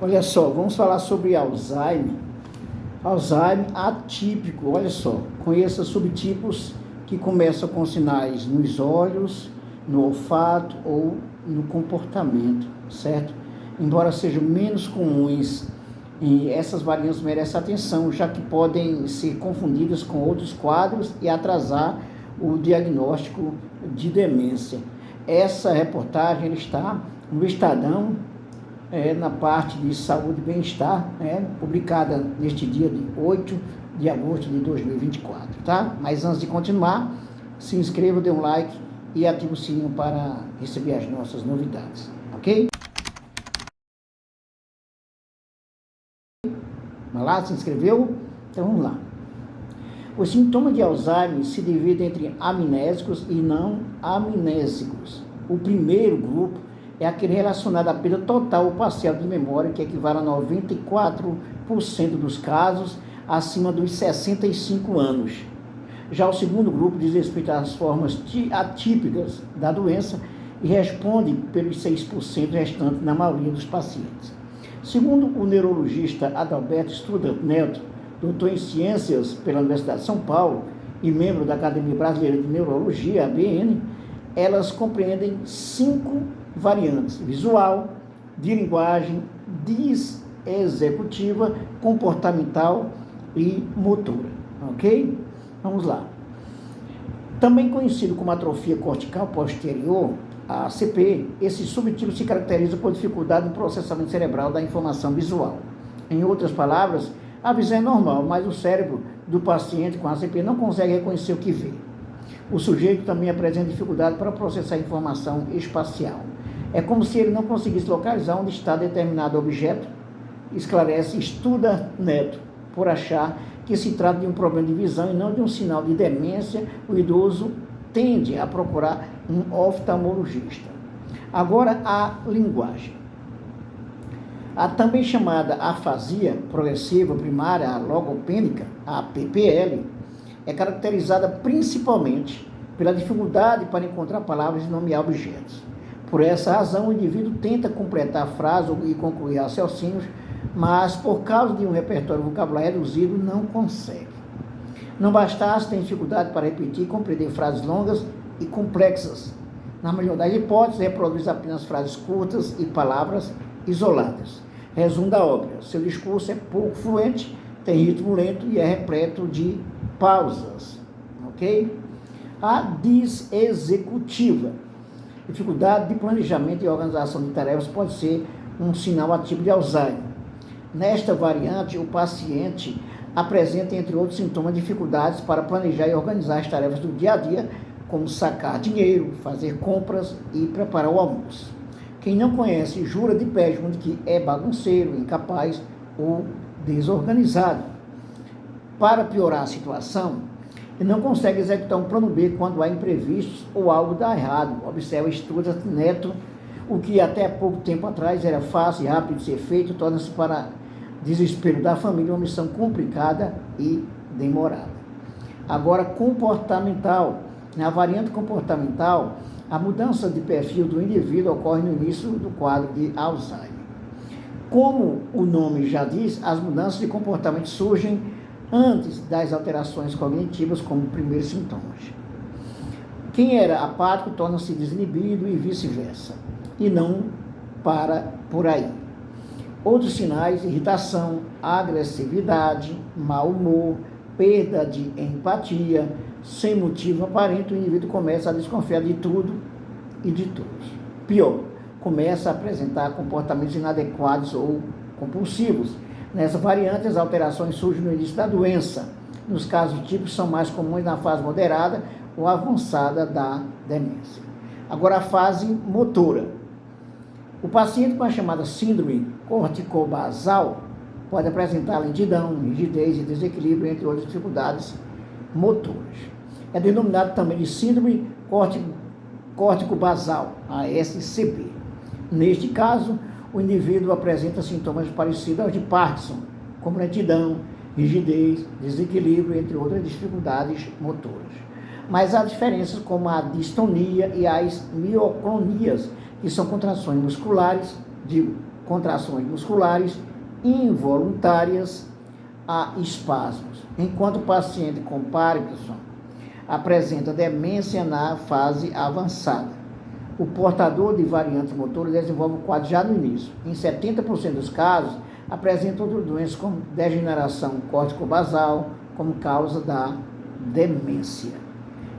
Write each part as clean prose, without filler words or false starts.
Olha só, vamos falar sobre Alzheimer. Alzheimer atípico, olha só, conheça subtipos que começam com sinais nos olhos, no olfato ou no comportamento, certo? Embora sejam menos comuns, e essas variantes merecem atenção, já que podem ser confundidas com outros quadros e atrasar o diagnóstico de demência. Essa reportagem está no Estadão, na parte de saúde e bem-estar, publicada neste dia de 8 de agosto de 2024, tá? Mas antes de continuar, se inscreva, dê um like e ative o sininho para receber as nossas novidades, ok? Vai lá, se inscreveu? Então vamos lá. Os sintomas de Alzheimer se dividem entre amnésicos e não amnésicos. O primeiro grupo é aquele relacionado à perda total ou parcial de memória, que equivale a 94% dos casos acima dos 65 anos. Já o segundo grupo diz respeito às formas atípicas da doença e responde pelos 6% restantes na maioria dos pacientes. Segundo o neurologista Adalberto Studart Neto, doutor em Ciências pela Universidade de São Paulo e membro da Academia Brasileira de Neurologia, ABN, elas compreendem 5 variantes: visual, de linguagem, executiva, comportamental e motora, ok? Vamos lá. Também conhecido como atrofia cortical posterior, a ACP, esse subtipo se caracteriza por dificuldade no processamento cerebral da informação visual. Em outras palavras, a visão é normal, mas o cérebro do paciente com ACP não consegue reconhecer o que vê. O sujeito também apresenta dificuldade para processar a informação espacial. É como se ele não conseguisse localizar onde está determinado objeto, esclarece Studart Neto, por achar que se trata de um problema de visão e não de um sinal de demência. O idoso tende a procurar um oftalmologista. Agora, a linguagem. A também chamada afasia progressiva primária logopênica, a PPL, é caracterizada principalmente pela dificuldade para encontrar palavras e nomear objetos. Por essa razão, o indivíduo tenta completar a frase e concluir raciocínios, mas por causa de um repertório vocabulário reduzido, não consegue. Não bastasse, tem dificuldade para repetir e compreender frases longas e complexas. Na melhor das hipóteses, reproduz apenas frases curtas e palavras isoladas. Resumo da obra: seu discurso é pouco fluente, tem ritmo lento e é repleto de pausas, ok? A desexecutiva. Dificuldade de planejamento e organização de tarefas pode ser um sinal atípico de Alzheimer. Nesta variante, o paciente apresenta, entre outros sintomas, dificuldades para planejar e organizar as tarefas do dia a dia, como sacar dinheiro, fazer compras e preparar o almoço. Quem não conhece jura de pé junto que é bagunceiro, incapaz ou desorganizado. Para piorar a situação, ele não consegue executar um plano B quando há imprevistos ou algo dá errado. Observa Studart Neto, o que até pouco tempo atrás era fácil e rápido de ser feito, torna-se, para desespero da família, uma missão complicada e demorada. Agora, comportamental. Na variante comportamental, a mudança de perfil do indivíduo ocorre no início do quadro de Alzheimer. Como o nome já diz, as mudanças de comportamento surgem antes das alterações cognitivas como primeiros sintomas. Quem era apático torna-se desinibido e vice-versa, e não para por aí. Outros sinais: irritação, agressividade, mau humor, perda de empatia, sem motivo aparente, o indivíduo começa a desconfiar de tudo e de todos. Pior, começa a apresentar comportamentos inadequados ou compulsivos. Nessa variante, as alterações surgem no início da doença. Nos casos típicos, são mais comuns na fase moderada ou avançada da demência. Agora, a fase motora. O paciente com a chamada síndrome corticobasal pode apresentar lentidão, rigidez e desequilíbrio, entre outras dificuldades motoras. É denominado também de síndrome córtico-basal, a SCB. Neste caso, o indivíduo apresenta sintomas parecidos aos de Parkinson, como lentidão, rigidez, desequilíbrio, entre outras dificuldades motoras. Mas há diferenças como a distonia e as mioclonias, que são contrações musculares, contrações musculares involuntárias a espasmos, enquanto o paciente com Parkinson apresenta demência na fase avançada. O portador de variantes motores desenvolve o quadro já no início. Em 70% dos casos, apresenta outras doenças como degeneração córtico-basal, como causa da demência.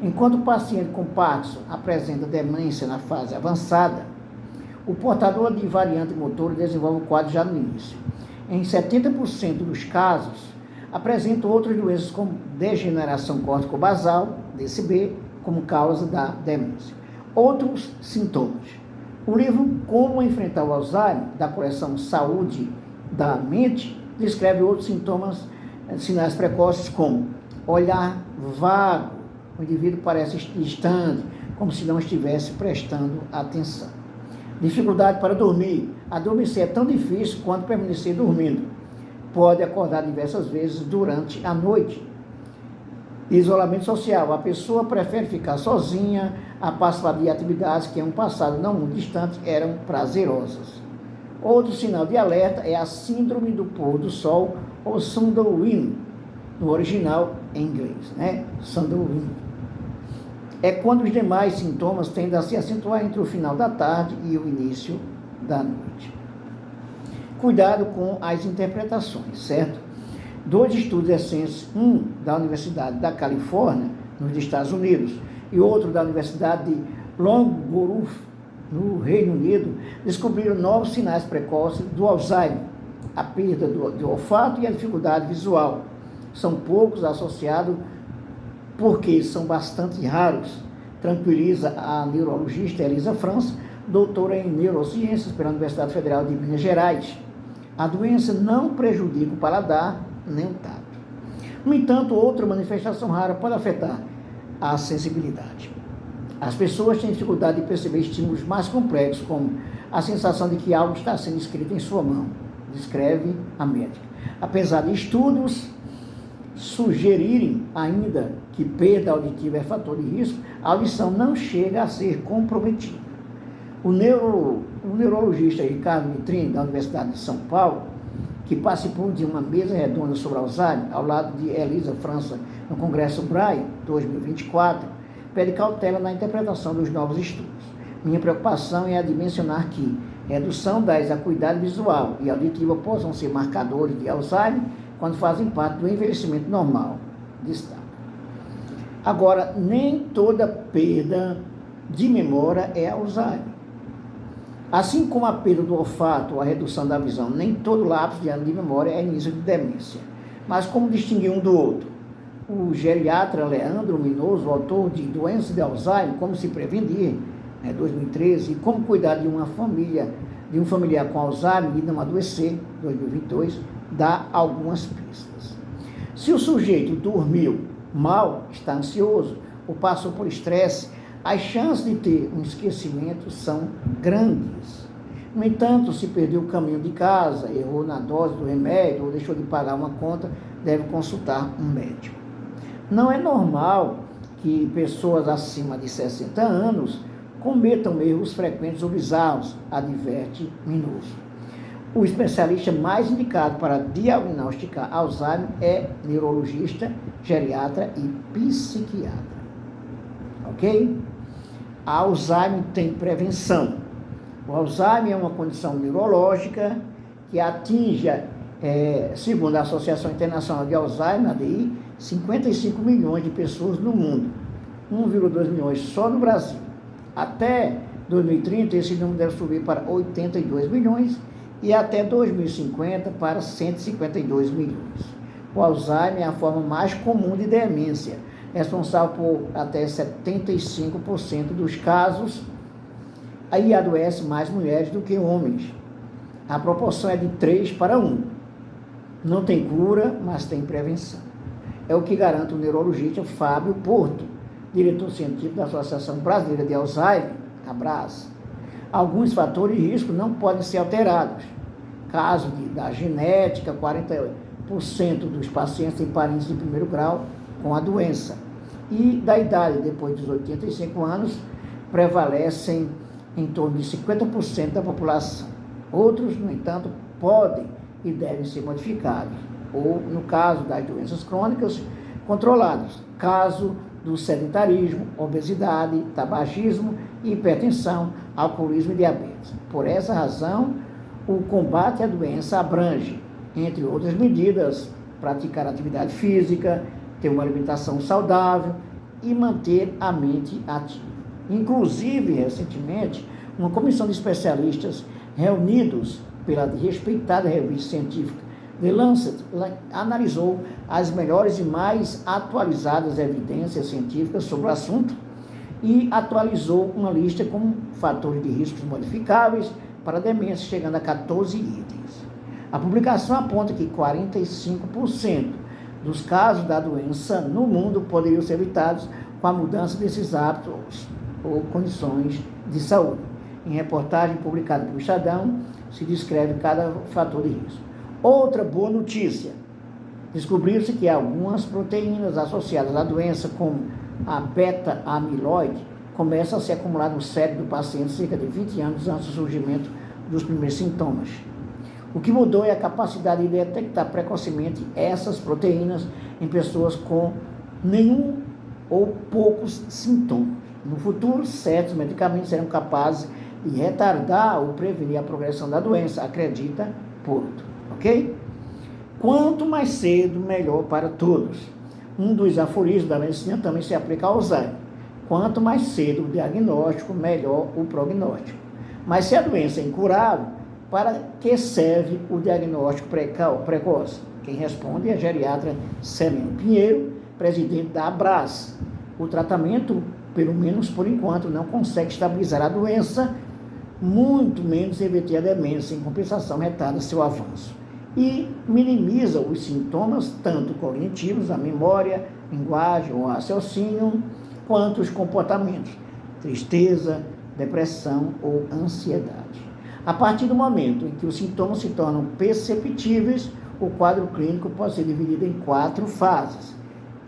Enquanto o paciente com Parkinson apresenta demência na fase avançada, o portador de variante motor desenvolve o quadro já no início. Em 70% dos casos, apresenta outras doenças como degeneração córtico-basal, DCB, como causa da demência. Outros sintomas. O livro Como Enfrentar o Alzheimer, da coleção Saúde da Mente, descreve outros sintomas, sinais precoces como olhar vago, o indivíduo parece distante, como se não estivesse prestando atenção. Dificuldade para dormir. Adormecer é tão difícil quanto permanecer dormindo. Pode acordar diversas vezes durante a noite. Isolamento social. A pessoa prefere ficar sozinha a participar de atividades que em um passado não muito distante eram prazerosas. Outro sinal de alerta é a síndrome do pôr do sol ou Sandowin, no original em inglês, né? Sandowin. É quando os demais sintomas tendem a se acentuar entre o final da tarde e o início da noite. Cuidado com as interpretações, certo? 2 estudos recentes, um da Universidade da Califórnia, nos Estados Unidos, e outro da Universidade de Loughborough, no Reino Unido, descobriram novos sinais precoces do Alzheimer, a perda do olfato e a dificuldade visual. São poucos associados porque são bastante raros, tranquiliza a neurologista Elisa França, doutora em neurociências pela Universidade Federal de Minas Gerais. A doença não prejudica o paladar nem o tato. No entanto, outra manifestação rara pode afetar a sensibilidade. As pessoas têm dificuldade de perceber estímulos mais complexos, como a sensação de que algo está sendo escrito em sua mão, descreve a médica. Apesar de estudos sugerirem ainda que perda auditiva é fator de risco, a audição não chega a ser comprometida. O neurologista Ricardo Mitrini, da Universidade de São Paulo, que participou de uma mesa redonda sobre Alzheimer, ao lado de Elisa França, no Congresso Braille 2024, pede cautela na interpretação dos novos estudos. Minha preocupação é a de mencionar que redução das acuidade visual e auditiva possam ser marcadores de Alzheimer quando fazem parte do envelhecimento normal, destaca. Agora, nem toda perda de memória é Alzheimer. Assim como a perda do olfato ou a redução da visão, nem todo lapso de ano de memória é início de demência. Mas como distinguir um do outro? O geriatra Leandro Minoso, autor de Doença de Alzheimer, Como se Prevenir, 2013, e Como Cuidar de uma Família, de um familiar com Alzheimer e não adoecer, 2022, dá algumas pistas. Se o sujeito dormiu mal, está ansioso ou passou por estresse, as chances de ter um esquecimento são grandes. No entanto, se perdeu o caminho de casa, errou na dose do remédio ou deixou de pagar uma conta, deve consultar um médico. Não é normal que pessoas acima de 60 anos cometam erros frequentes ou bizarros, adverte Minoso. O especialista mais indicado para diagnosticar Alzheimer é neurologista, geriatra e psiquiatra. Ok? A Alzheimer tem prevenção. O Alzheimer é uma condição neurológica que atinge, segundo a Associação Internacional de Alzheimer, ADI, 55 milhões de pessoas no mundo, 1,2 milhões só no Brasil. Até 2030, esse número deve subir para 82 milhões e até 2050 para 152 milhões. O Alzheimer é a forma mais comum de demência, responsável por até 75% dos casos. Aí adoece mais mulheres do que homens. A proporção é de 3 para 1. Não tem cura, mas tem prevenção. É o que garante o neurologista Fábio Porto, diretor científico da Associação Brasileira de Alzheimer, ABRAS. Alguns fatores de risco não podem ser alterados. Caso da genética, 40% dos pacientes têm parentes de primeiro grau com a doença. E da idade, depois dos 85 anos, prevalecem em torno de 50% da população. Outros, no entanto, podem e devem ser modificados, ou, no caso das doenças crônicas, controlados, caso do sedentarismo, obesidade, tabagismo, hipertensão, alcoolismo e diabetes. Por essa razão, o combate à doença abrange, entre outras medidas, praticar atividade física, ter uma alimentação saudável e manter a mente ativa. Inclusive, recentemente, uma comissão de especialistas reunidos pela respeitada revista científica The Lancet analisou as melhores e mais atualizadas evidências científicas sobre o assunto e atualizou uma lista com fatores de riscos modificáveis para a demência, chegando a 14 itens. A publicação aponta que 45% dos casos da doença no mundo poderiam ser evitados com a mudança desses hábitos ou condições de saúde. Em reportagem publicada pelo Estadão, se descreve cada fator de risco. Outra boa notícia: descobriu-se que algumas proteínas associadas à doença, como a beta-amiloide, começam a se acumular no cérebro do paciente cerca de 20 anos antes do surgimento dos primeiros sintomas. O que mudou é a capacidade de detectar precocemente essas proteínas em pessoas com nenhum ou poucos sintomas. No futuro, certos medicamentos serão capazes de retardar ou prevenir a progressão da doença, acredita Porto. Ok? Quanto mais cedo, melhor para todos. Um dos aforismos da medicina também se aplica ao Alzheimer. Quanto mais cedo o diagnóstico, melhor o prognóstico. Mas se a doença é incurável, para que serve o diagnóstico precoce? Quem responde é a geriatra Celene Pinheiro, presidente da Abras. O tratamento, pelo menos por enquanto, não consegue estabilizar a doença, muito menos reverter a demência. Em compensação, retarda seu avanço e minimiza os sintomas, tanto cognitivos, a memória, linguagem ou raciocínio, quanto os comportamentos, tristeza, depressão ou ansiedade. A partir do momento em que os sintomas se tornam perceptíveis, o quadro clínico pode ser dividido em 4 fases: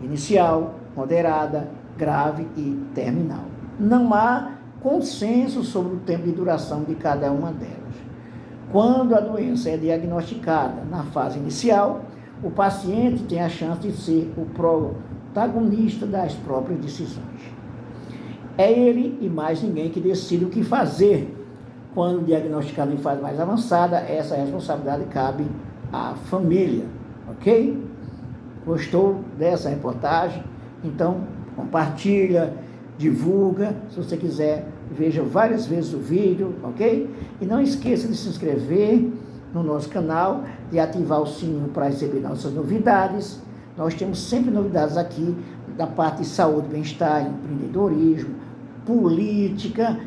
inicial, moderada, grave e terminal. Não há consenso sobre o tempo de duração de cada uma delas. Quando a doença é diagnosticada na fase inicial, o paciente tem a chance de ser o protagonista das próprias decisões. É ele e mais ninguém que decide o que fazer. Quando diagnosticado em fase mais avançada, essa responsabilidade cabe à família, ok? Gostou dessa reportagem? Então, compartilha, divulga. Se você quiser, veja várias vezes o vídeo, ok? E não esqueça de se inscrever no nosso canal, de ativar o sininho para receber nossas novidades. Nós temos sempre novidades aqui da parte de saúde, bem-estar, empreendedorismo, política,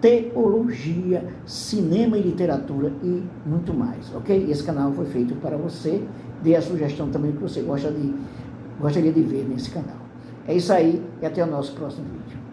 teologia, cinema e literatura e muito mais, ok? Esse canal foi feito para você. Dê a sugestão também que você gostaria de ver nesse canal. É isso aí e até o nosso próximo vídeo.